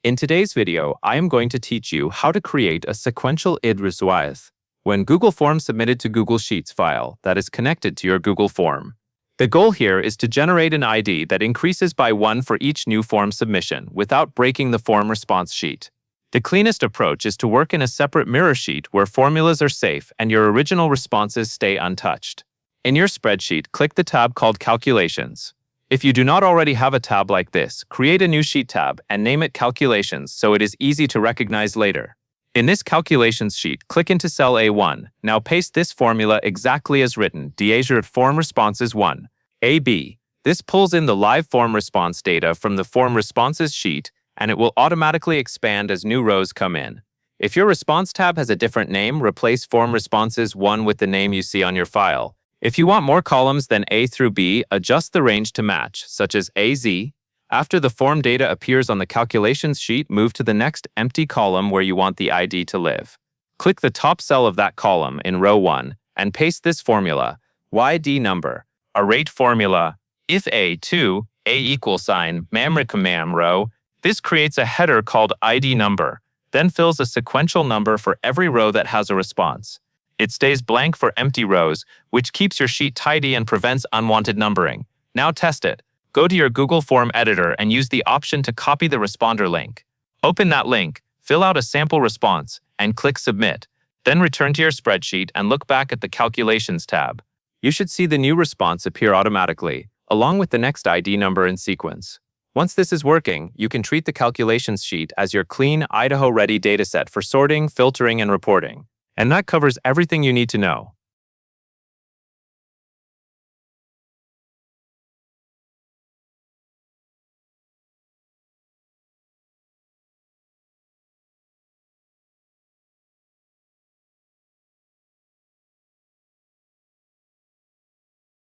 In today's video, I am going to teach you how to create a sequential id result when Google Forms submitted to Google Sheets file that is connected to your Google form. The goal here is to generate an ID that increases by 1 for each new form submission without breaking the form response sheet. The cleanest approach is to work in a separate mirror sheet where formulas are safe and your original responses stay untouched. In your spreadsheet, click the tab called Calculations. If you do not already have a tab like this, create a new sheet tab and name it Calculations so it is easy to recognize later. In this Calculations sheet, click into cell A1. Now paste this formula exactly as written, d'Azure form responses 1, AB. This pulls in the live form response data from the form responses sheet, and it will automatically expand as new rows come in. If your response tab has a different name, replace form responses 1 with the name you see on your file. If you want more columns than A through B, adjust the range to match, such as AZ. After the form data appears on the calculations sheet, move to the next empty column where you want the ID to live. Click the top cell of that column in row 1 and paste this formula, YD number, a rate formula, if A2, A equals sign, mam row. This creates a header called ID number, then fills a sequential number for every row that has a response. It stays blank for empty rows, which keeps your sheet tidy and prevents unwanted numbering. Now test it. Go to your Google Form editor and use the option to copy the responder link. Open that link, fill out a sample response, and click Submit. Then return to your spreadsheet and look back at the Calculations tab. You should see the new response appear automatically, along with the next ID number in sequence. Once this is working, you can treat the calculations sheet as your clean, Idaho-ready dataset for sorting, filtering, and reporting. And that covers everything you need to know.